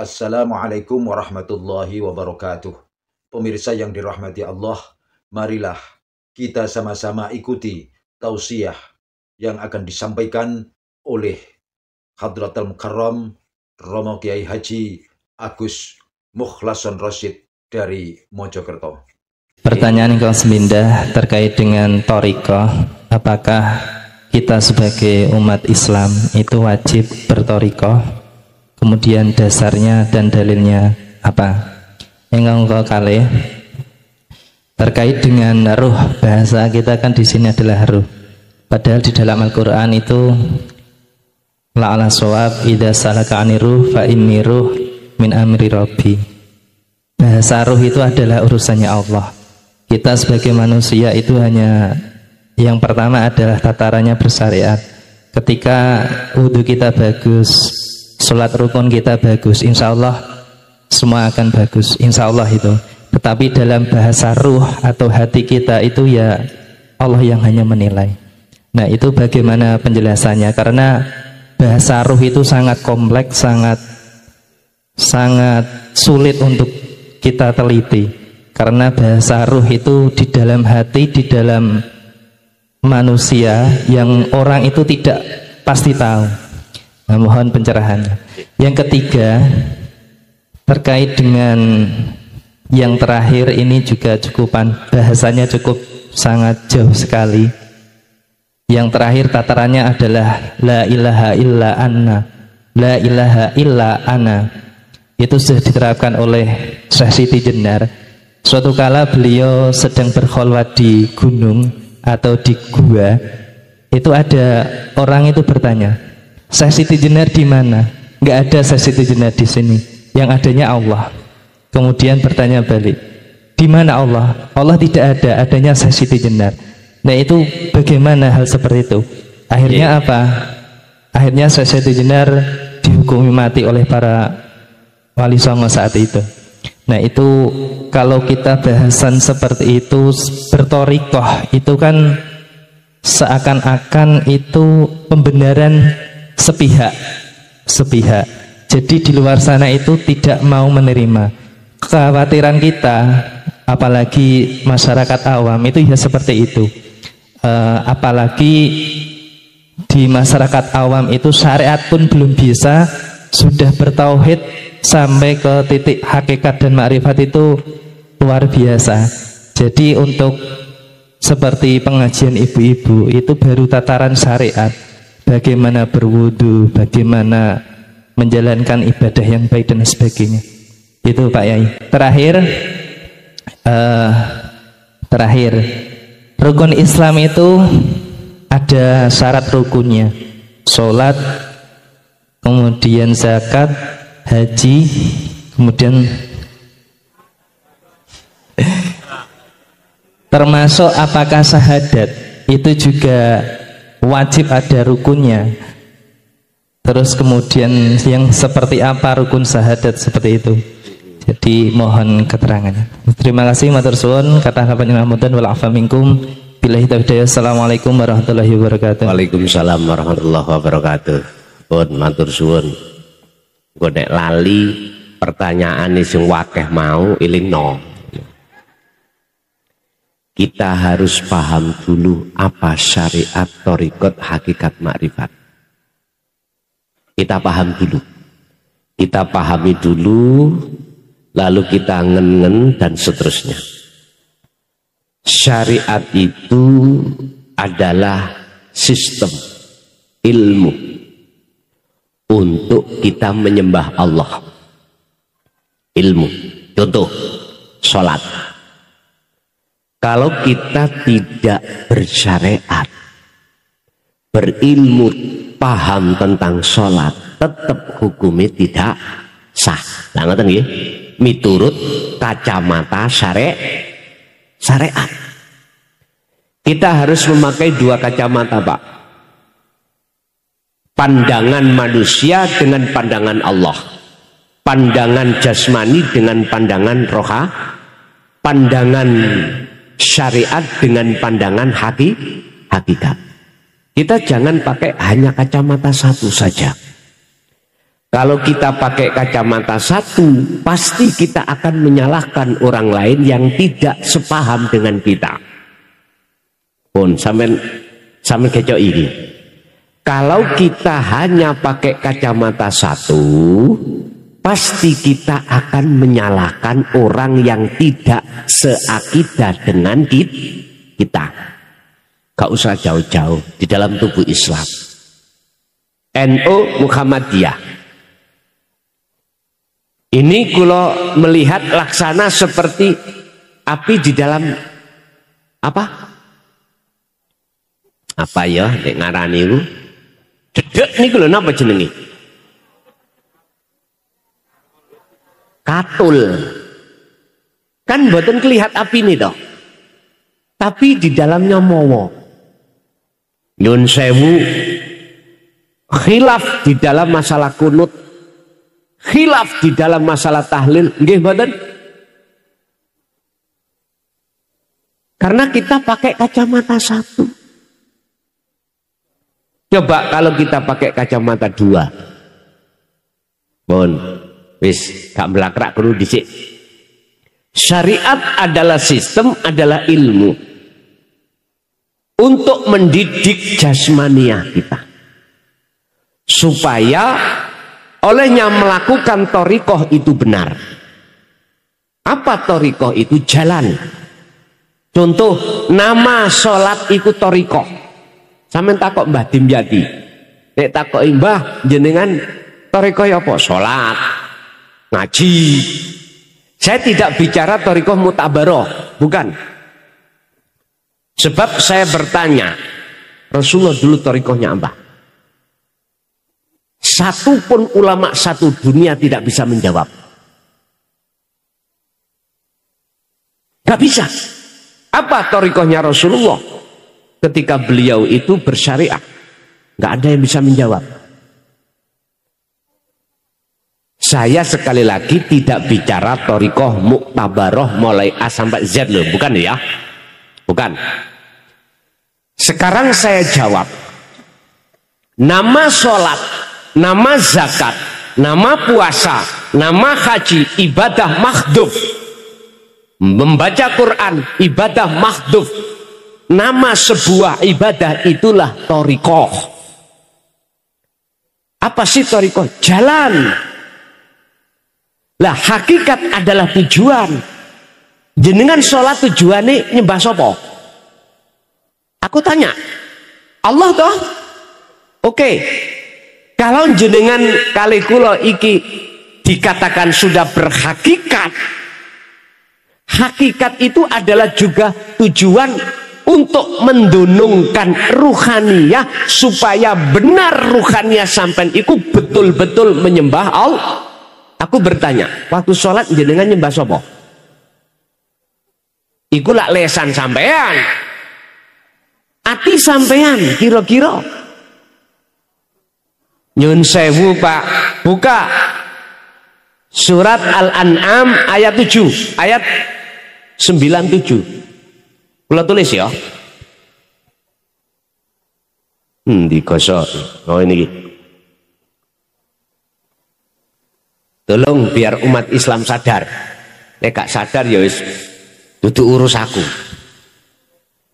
Assalamualaikum warahmatullahi wabarakatuh. Pemirsa yang dirahmati Allah, marilah kita sama-sama ikuti tausiah yang akan disampaikan oleh Hadratul Mukarram Romo Kiai Haji Agus Mukhlason Rosyid dari Mojokerto. Pertanyaan yang semindah terkait dengan thariqah. Apakah kita sebagai umat Islam itu wajib berthariqah? Kemudian dasarnya dan dalilnya apa? Engkau kali terkait dengan ruh, bahasa kita kan di sini adalah ruh. Padahal di dalam Al-Qur'an itu la'ala shawab idza salaka aniruh fa inni ruh min amri rabbi. Bahasa ruh itu adalah urusannya Allah. Kita sebagai manusia itu hanya yang pertama adalah tatarannya bersyariat. Ketika wudhu kita bagus, sholat rukun kita bagus, insya Allah semua akan bagus, insya Allah itu. Tetapi dalam bahasa ruh atau hati kita itu ya Allah yang hanya menilai. Nah itu bagaimana penjelasannya? Karena bahasa ruh itu sangat kompleks, sangat sulit untuk kita teliti. Karena bahasa ruh itu di dalam hati, di dalam manusia yang orang itu tidak pasti tahu. Nah, mohon pencerahannya. Yang ketiga, terkait dengan yang terakhir ini juga bahasanya cukup sangat jauh sekali. Yang terakhir tatarannya adalah la ilaha illa anna. La ilaha illa ana. Itu sudah diterapkan oleh Syekh Siti Jenar. Suatu kala beliau sedang berkholwat di gunung atau di gua. Itu ada orang itu bertanya, Syekh Siti Jenar di mana? Nggak ada Syekh Siti Jenar di sini. Yang adanya Allah. Kemudian bertanya balik, di mana Allah? Allah tidak ada, adanya Syekh Siti Jenar. Nah itu bagaimana hal seperti itu? Akhirnya apa? Akhirnya Syekh Siti Jenar dihukumi mati oleh para wali songo saat itu. Nah itu kalau kita bahasan seperti itu berthariqah itu kan seakan-akan itu pembenaran sepihak. Jadi di luar sana itu tidak mau menerima. Kekhawatiran kita, apalagi masyarakat awam itu ya seperti itu. Apalagi di masyarakat awam itu syariat pun belum bisa, sudah bertauhid sampai ke titik hakikat dan makrifat itu luar biasa. Jadi untuk seperti pengajian ibu-ibu itu baru tataran syariat, bagaimana berwudu, bagaimana menjalankan ibadah yang baik dan sebagainya. Itu Pak Yai. Terakhir rukun Islam itu ada syarat rukunnya, sholat, kemudian zakat, haji, kemudian termasuk apakah syahadat itu juga wajib ada rukunnya. Terus kemudian yang seperti apa rukun syahadat seperti itu. Jadi mohon keterangannya. Terima kasih matur suwun, kata panjenengan wal afa minkum. Billahi taufiq. Assalamualaikum warahmatullahi wabarakatuh. Waalaikumsalam warahmatullahi wabarakatuh. Pun matur suwun. Gue nek lali pertanyaan sing wakeh mau ilingno. Kita harus paham dulu apa syariat, thariqat, hakikat, makrifat. Kita paham dulu. Kita pahami dulu, lalu kita ngen-ngen dan seterusnya. Syariat itu adalah sistem ilmu untuk kita menyembah Allah. Ilmu. Contoh, sholat. Kalau kita tidak bersyariat, berilmu, paham tentang sholat, tetap hukumnya tidak sah. Nah, ngoten nggih? Miturut kacamata syariat. Kita harus memakai dua kacamata, Pak. Pandangan manusia dengan pandangan Allah. Pandangan jasmani dengan pandangan roha. Pandangan syariat dengan pandangan hakikat. Kita jangan pakai hanya kacamata satu saja. Kalau kita pakai kacamata satu, pasti kita akan menyalahkan orang lain yang tidak sepaham dengan kita. Pun sampai kecok ini. Kalau kita hanya pakai kacamata satu, pasti kita akan menyalahkan orang yang tidak seakidah dengan kita. Gak usah jauh-jauh di dalam tubuh Islam. NU Muhammadiyah. Ini kalau melihat laksana seperti api di dalam apa? Apa ya nek ngarani iku? Dedek niku lho napa jenenge? Katul. Kan mboten kelihat api ini toh. Tapi di dalamnya mowo. Nyun sewu, khilaf di dalam masalah kunut, khilaf di dalam masalah tahlil, nggih mboten? Karena kita pakai kacamata satu. Coba kalau kita pakai kacamata dua. Bon, wis gak melakrak perlu dicek. Syariat adalah sistem, adalah ilmu untuk mendidik jasmania kita, supaya olehnya melakukan thariqah itu benar. Apa thariqah itu? Jalan. Contoh, nama sholat itu thariqah. Sampeyan takok Mbah Dimyati, nek takok Mbah jenengan thariqah apa? Sholat, ngaji. Saya tidak bicara thariqah mutabaroh, bukan. Sebab saya bertanya, Rasulullah dulu thariqahnya apa? Satu pun ulama satu dunia tidak bisa menjawab. Gak bisa. Apa thariqahnya Rasulullah ketika beliau itu bersyariah? Gak ada yang bisa menjawab. Saya sekali lagi tidak bicara thariqah muktabaroh mulai A sampai Z loh, bukan ya? Bukan. Sekarang saya jawab. Nama sholat, nama zakat, nama puasa, nama haji, ibadah makhduf. Membaca Quran, ibadah makhduf. Nama sebuah ibadah itulah thariqah. Apa sih thariqah? Jalan. Lah hakikat adalah tujuan. Jenengan sholat tujuannya nyembah sopo? Aku tanya. Allah toh? Oke. Kalau jenengan kali kula iki dikatakan sudah berhakikat. Hakikat itu adalah juga tujuan untuk mendunungkan ruhaniyah supaya benar ruhaniyah sampai itu betul-betul menyembah Allah. Aku bertanya, waktu sholat jenengan nyembah sopo? Iku lak lesan sampean, ati sampean kira-kira. Nyun sewu Pak, buka surat Al-An'am ayat 7, ayat 97. Kula tulis ya. Digosok. Oh ini. Tolong biar umat Islam sadar. Nek gak sadar ya wis dudu urus aku.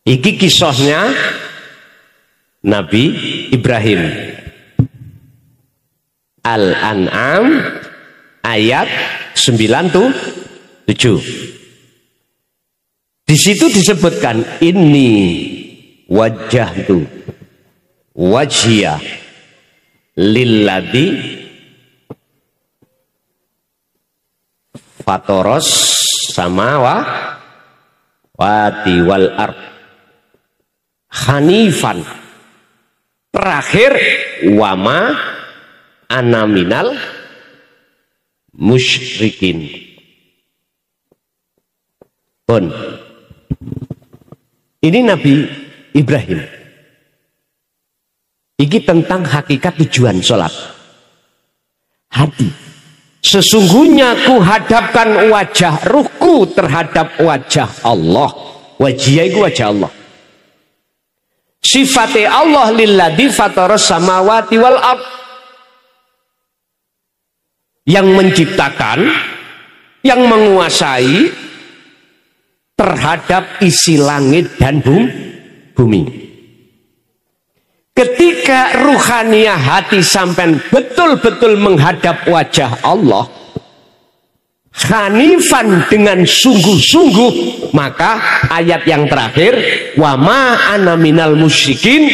Iki kisahnya Nabi Ibrahim. Al-An'am ayat 97. Di situ disebutkan ini wajjahtu wajhiya lilladzi fatoros samawati wal ard hanifan. Terakhir wama ana minal musyrikin. Pun ini Nabi Ibrahim. Ini tentang hakikat tujuan sholat. Hati. Sesungguhnya ku hadapkan wajah ruhku terhadap wajah Allah. Wajah itu wajah Allah. Sifatnya Allah lilladzi fataras samawati wal ard. yang menciptakan, yang menguasai terhadap isi langit dan bumi. Ketika ruhaniyah hati sampai betul-betul menghadap wajah Allah, hanifan dengan sungguh-sungguh, maka ayat yang terakhir, wa ma ana minal musyrikin,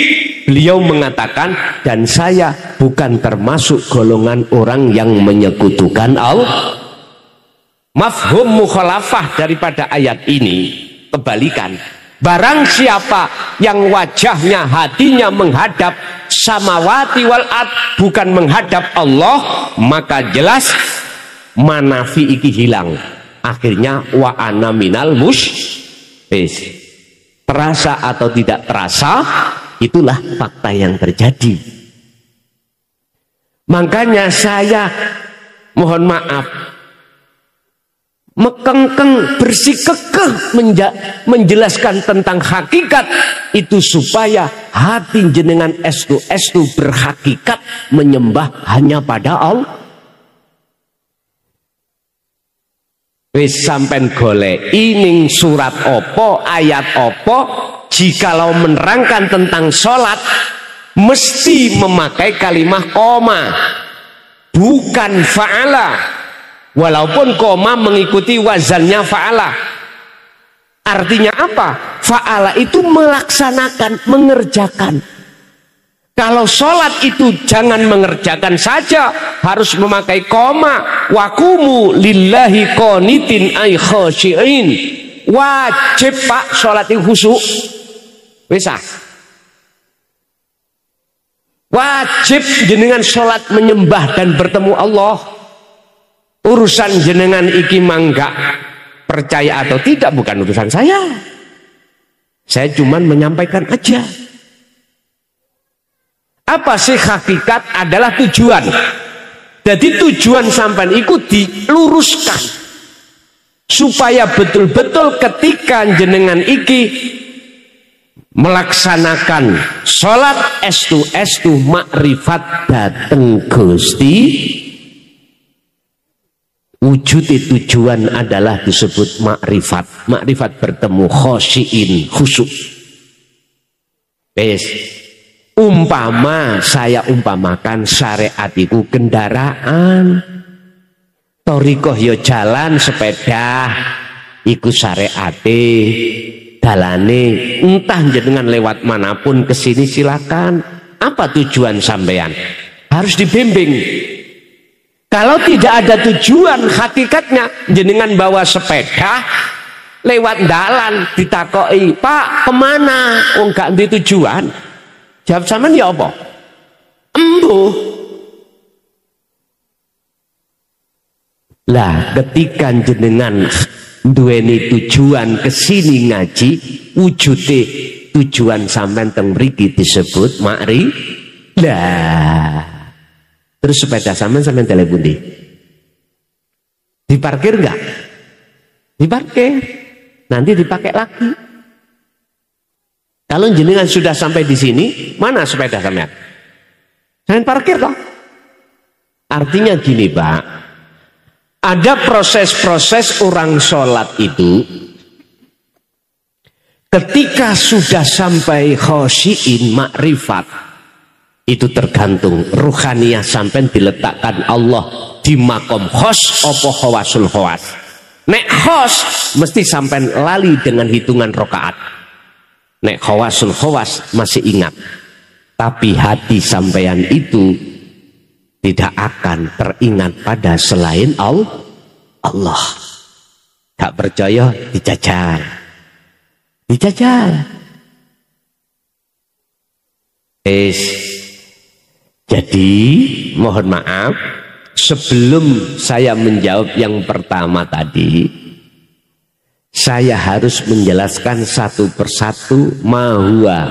beliau mengatakan, dan saya bukan termasuk golongan orang yang menyekutukan Allah. Mafhum mukhalafah daripada ayat ini kebalikan. Barang siapa yang wajahnya, hatinya menghadap samawati wal ard, bukan menghadap Allah, maka jelas manafi iki hilang. Akhirnya wa ana minal terasa atau tidak terasa, itulah fakta yang terjadi. Makanya saya mohon maaf, mekengkeng bersikekeh menjelaskan tentang hakikat itu supaya hati jenengan estu berhakikat menyembah hanya pada Allah. Wis sampen golek ining surat opo, ayat opo, jikalau menerangkan tentang sholat mesti memakai kalimat koma, bukan fa'ala. Walaupun koma mengikuti wazannya fa'ala. Artinya apa? Fa'ala itu melaksanakan, mengerjakan. Kalau sholat itu jangan mengerjakan saja, harus memakai koma. Wakumu lillahi qanitin ay khashi'in. Wajib pak sholat itu khusyuk. Bisa. Wajib jenengan sholat menyembah dan bertemu Allah. Urusan jenengan iki mangga percaya atau tidak bukan urusan saya. Saya cuman menyampaikan aja. Apa sih hakikat adalah tujuan. Jadi tujuan sampean ikut diluruskan supaya betul-betul ketika jenengan iki melaksanakan sholat estu makrifat dateng Gusti, wujud tujuan adalah disebut makrifat. Makrifat bertemu khosyiin, khusyuk. Umpama saya umpamakan syariat itu kendaraan, torikoh yo jalan sepeda, iku syariate, dalane, entah jenengan lewat manapun kesini silakan. Apa tujuan sampean? Harus dibimbing. Kalau tidak ada tujuan, hakikatnya jenengan bawa sepeda lewat dalan ditakoi, Pak kemana? Oh enggak di tujuan. Jawab sampean ya apa? Embuh. Lah ketika jenengan duweni tujuan kesini ngaji, wujude tujuan sampean teng mriki disebut makri. Lah terus sepeda sampean telepon di diparkir enggak? Diparkir, nanti dipakai lagi. Kalau jenengan sudah sampai di sini, mana sepeda sampean? Sampean parkir toh. Artinya gini Pak, ada proses-proses orang sholat itu ketika sudah sampai khosyiin makrifat, itu tergantung ruhaniyah sampai diletakkan Allah di makom khos opo khawasul khawas. Nek khos mesti sampai lali dengan hitungan rokaat. Nek khawasul khawas masih ingat. Tapi hati sampean itu tidak akan teringat pada selain Allah. Tak percaya dijajal. Dijajal. Jadi mohon maaf, sebelum saya menjawab yang pertama tadi, saya harus menjelaskan satu persatu mahua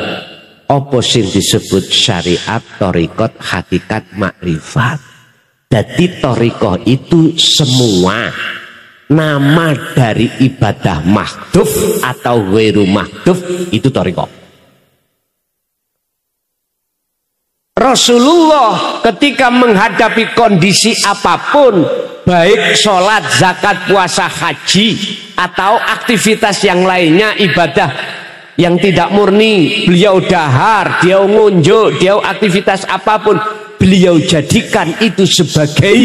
apa sing disebut syariat, thariqat, hakikat, makrifat. Jadi thariqah itu semua nama dari ibadah mahdhuf atau ghairu mahdhuf, itu thariqah. Rasulullah ketika menghadapi kondisi apapun, baik sholat, zakat, puasa, haji, atau aktivitas yang lainnya, ibadah yang tidak murni, beliau dahar, dia ngunjuk, dia aktivitas apapun, beliau jadikan itu sebagai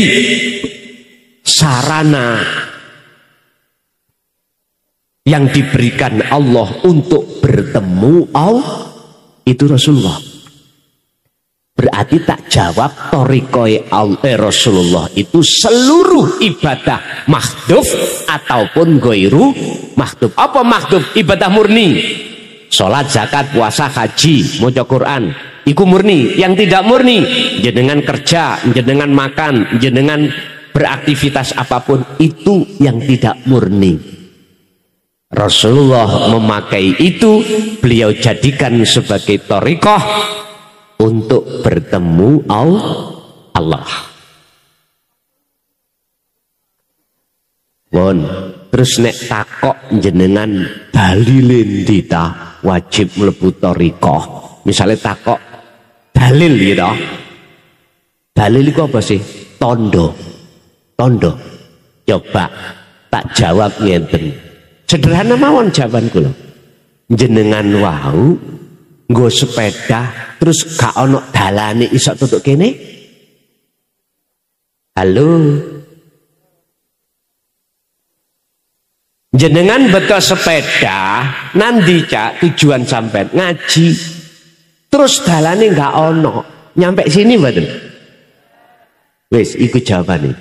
sarana yang diberikan Allah untuk bertemu Allah. Itu Rasulullah. Berarti tak jawab torikoi Rasulullah itu seluruh ibadah mahdhuf ataupun goiru mahdhuf. Apa mahdhuf? Ibadah murni, sholat, zakat, puasa, haji, maca Quran, iku murni. Yang tidak murni, jenengan kerja, jenengan makan, jenengan beraktivitas apapun, itu yang tidak murni. Rasulullah memakai itu, beliau jadikan sebagai thariqah untuk bertemu Allah. Bon, terus nek takok jenengan dalilin dita wajib mlebu thariqah. Misalnya takok dalil gitu. Dalil itu apa sih? Tondo. Coba tak jawab ngenten. Sederhana mawon jawabanku lho. Jenengan wau nggo sepeda terus gak ono dalane iso tutuk kene. Halo. Jenengan betul sepeda nanti cak tujuan sampai ngaji. Terus dalane gak ono. Nyampe sini mboten? Wis iku jawabane.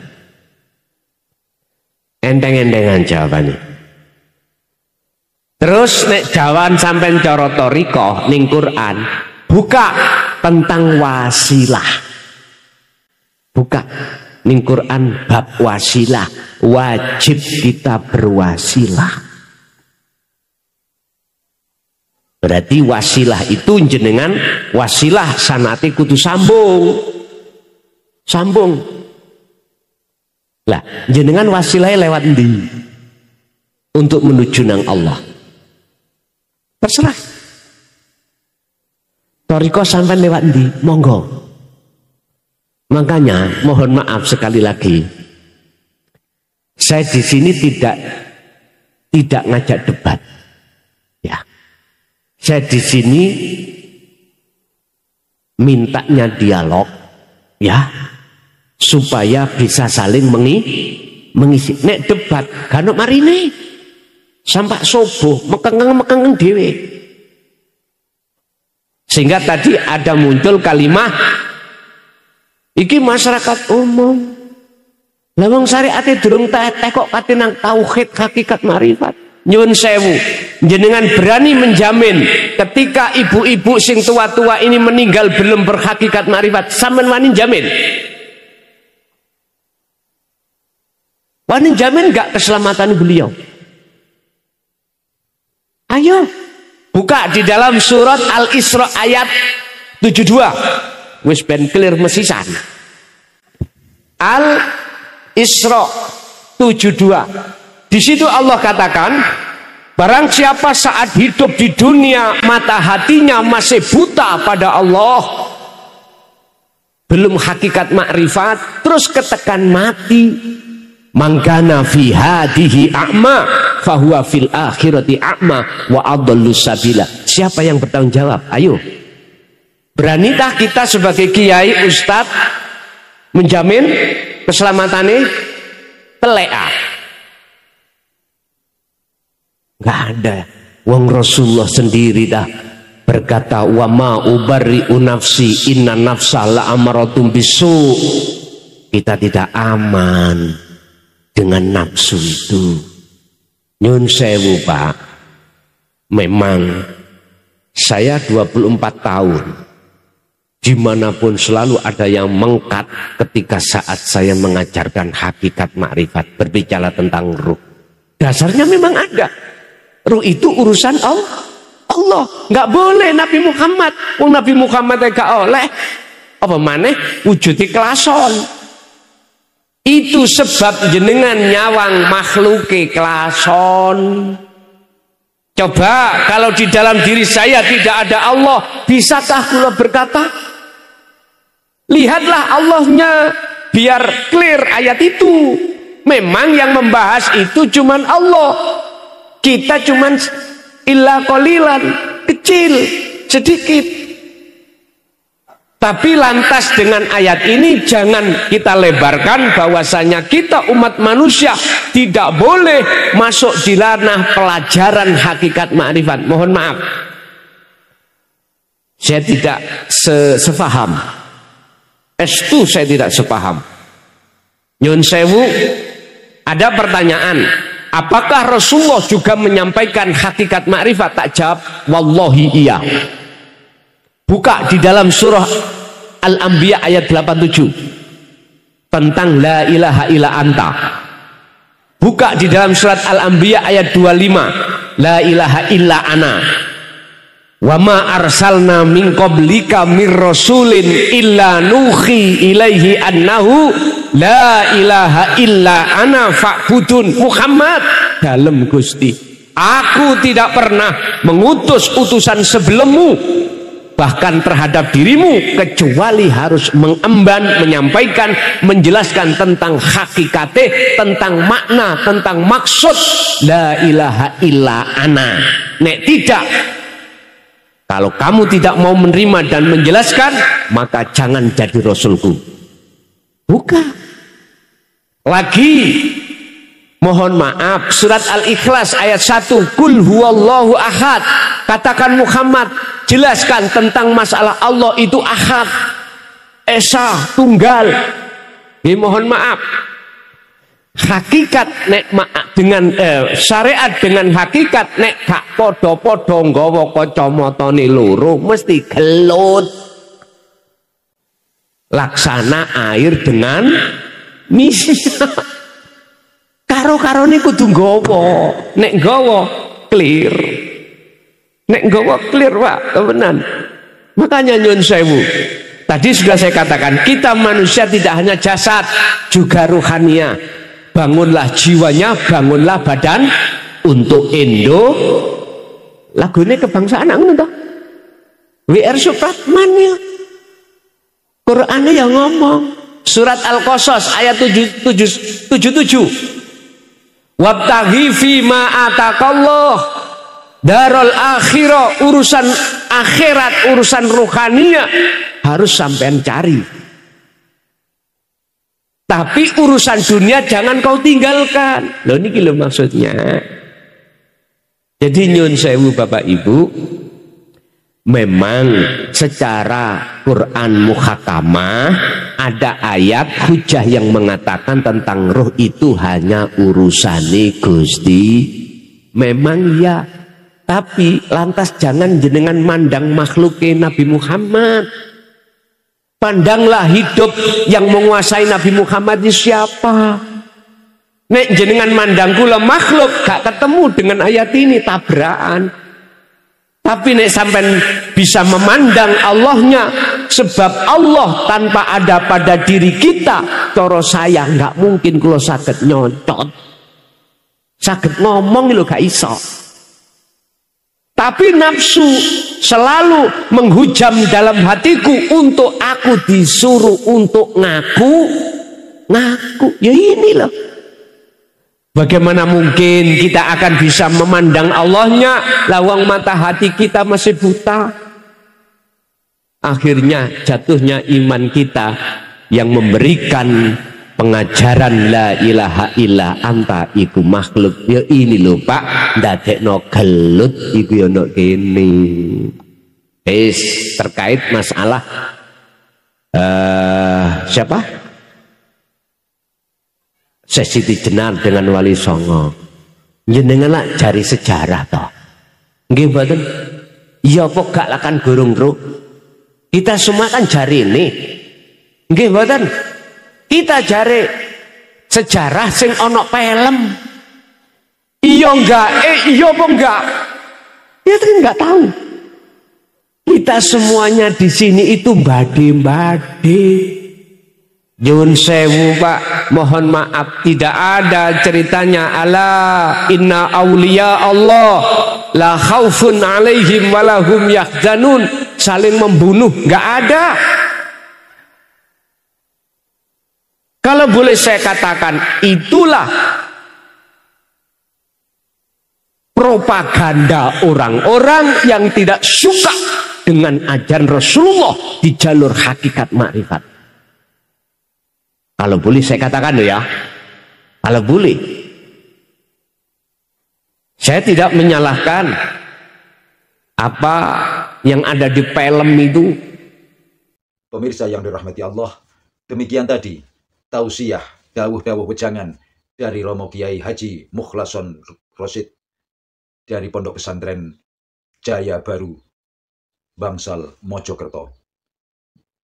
Enteng-entengan jawabannya. Terus nek jawaban sampean cara thariqah ning Quran, buka tentang wasilah. Buka ning Quran bab wasilah, wajib kita berwasilah. Berarti wasilah itu jenengan wasilah sanate kudu sambung. Lah, jenengan wasilahnya lewat ndi? Untuk menuju nang Allah. Terserah. Thariqah sampai lewat ndi? Monggo. Makanya mohon maaf sekali lagi. Saya di sini tidak ngajak debat. Ya. Saya di sini mintanya dialog, ya, supaya bisa saling mengisi. Nek debat, ganok marine. Sampai subuh mekeng dewe. Sehingga tadi ada muncul kalimat iki masyarakat umum. Lawang syariate durung teteh kok katinang tauhid hakikat marifat. Nyuwun sewu, jenengan berani menjamin ketika ibu-ibu sing tua-tua ini meninggal belum berhakikat marifat, sampean wani jamin? Wani jamin enggak keselamatan beliau? Ayo buka di dalam surat Al-Isra ayat 72. Wis ben clear mesisan. Al-Isra 72. Di situ Allah katakan, barang siapa saat hidup di dunia mata hatinya masih buta pada Allah, belum hakikat makrifat, terus ketekan mati, mangkana fi hadihi a'ma fahuwa fil akhirati a'ma wa adallu sabila. Siapa yang bertanggung jawab? Ayo. Beranikah kita sebagai kiai ustadz menjamin keselamatannya? Telea. Enggak ada. Wong Rasulullah sendiri dah berkata, wa ma ubarri'u nafsi inna nafsa la'amaratum bisu. Kita tidak aman dengan nafsu itu. Nyun sewu Pak, memang saya 24 tahun dimanapun selalu ada yang mengkat ketika saat saya mengajarkan hakikat makrifat, berbicara tentang ruh. Dasarnya memang ada. Ruh itu urusan Allah. Nggak boleh Nabi Muhammad. Nabi Muhammad gak oleh apa maneh wujudi kelason. Itu sebab jenengan nyawang makhluke kelason. Coba kalau di dalam diri saya tidak ada Allah, bisakah kula berkata Lihatlah Allahnya, biar clear ayat itu. Memang yang membahas itu cuman Allah. Kita cuman illa qalilan, kecil, sedikit. Tapi lantas dengan ayat ini jangan kita lebarkan bahwasanya kita umat manusia tidak boleh masuk di ranah pelajaran hakikat ma'rifat. Mohon maaf, saya tidak sefaham. Estu saya tidak sepaham. Nyun sewu, ada pertanyaan, apakah Rasulullah juga menyampaikan hakikat makrifat? Tak jawab, wallahi iya. Buka di dalam surah Al-Anbiya ayat 87 tentang la ilaha illa anta. Buka di dalam surat Al-Anbiya ayat 25, la ilaha illa ana. Wa ma arsalna min qablika mir rasulin illa nuhi ilaihi annahu la ilaha illa ana fa'budun. Muhammad, dalem Gusti, aku tidak pernah mengutus utusan sebelummu bahkan terhadap dirimu kecuali harus mengemban, menyampaikan, menjelaskan tentang hakikate, tentang makna, tentang maksud la ilaha illa ana. Nek tidak, kalau kamu tidak mau menerima dan menjelaskan, maka jangan jadi rasulku. Bukan. Lagi, mohon maaf, surat Al-Ikhlas ayat 1, Qul huwallahu ahad. Katakan Muhammad, jelaskan tentang masalah Allah itu ahad, esa, tunggal. Mohon maaf, hakikat nek dengan syariat dengan hakikat nek gak podo-podo nggawa kacamatane loro mesti gelut. Laksana air dengan misi. Karo-karone kudu nggawa. Nek nggawa clear. Nek nggawa clear, Pak, temenan. Makanya nyun sewu, tadi sudah saya katakan, kita manusia tidak hanya jasad, juga ruhania. Bangunlah jiwanya, bangunlah badan untuk Indo. Lagunya kebangsaan ngono toh. WR Supratman ya. Qur'ane yang ngomong. Surat Al-Qasas ayat 77. Wabtaghi fi ma atakallah darul akhirah, urusan akhirat, urusan ruhania harus sampean cari. Tapi urusan dunia jangan kau tinggalkan. Loh niki lho maksudnya. Jadi nyun sewu Bapak Ibu, memang secara Quran muhakamah ada ayat hujah yang mengatakan tentang roh itu hanya urusane Gusti. Memang ya, tapi lantas jangan jenengan mandang makhluknya Nabi Muhammad. Pandanglah hidup yang menguasai Nabi Muhammad itu siapa. Nek jenengan mandang kula makhluk gak ketemu dengan ayat ini, tabrakan. Tapi nek sampean bisa memandang Allahnya, sebab Allah tanpa ada pada diri kita, cara saya nggak mungkin kula saged nyontot, saged ngomong lho gak iso. Tapi nafsu selalu menghujam dalam hatiku untuk aku disuruh untuk ngaku. Ya ini loh. Bagaimana mungkin kita akan bisa memandang Allahnya, lawang mata hati kita masih buta. Akhirnya jatuhnya iman kita yang memberikan pengajaran la ilaha illa anta iku makhluk. Ya ini lho Pak, ndadekno gelut iku ya ndok kene. Terkait masalah siapa? Siti Jenar dengan Wali Songo. Jenengan cari sejarah toh. Nggih mboten? Ya apa gak lakan gurung truk. Kita semua kan cari ini. Nggih mboten? Kita cari sejarah sing ono film. Iya enggak? Iya apa enggak? Ya kan enggak tahu. Kita semuanya di sini itu mbade-mbade. Nyun sewu Pak, mohon maaf tidak ada ceritanya ala inna auliya Allah la khaufun alaihim walahum yahzanun, saling membunuh, nggak ada. Kalau boleh saya katakan, itulah propaganda orang-orang yang tidak suka dengan ajaran Rasulullah di jalur hakikat makrifat. Kalau boleh saya katakan ya, kalau boleh. Saya tidak menyalahkan apa yang ada di film itu. Pemirsa yang dirahmati Allah, demikian tadi tausiah, dawuh-dawuh wejangan dari Romo Kiai Haji Mukhlason Rosid dari Pondok Pesantren Jaya Baru, Bangsal, Mojokerto.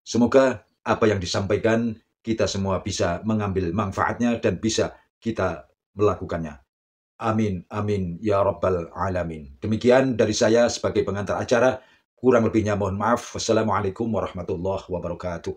Semoga apa yang disampaikan kita semua bisa mengambil manfaatnya dan bisa kita melakukannya. Amin, amin, ya Rabbal Alamin. Demikian dari saya sebagai pengantar acara. Kurang lebihnya mohon maaf. Wassalamualaikum warahmatullahi wabarakatuh.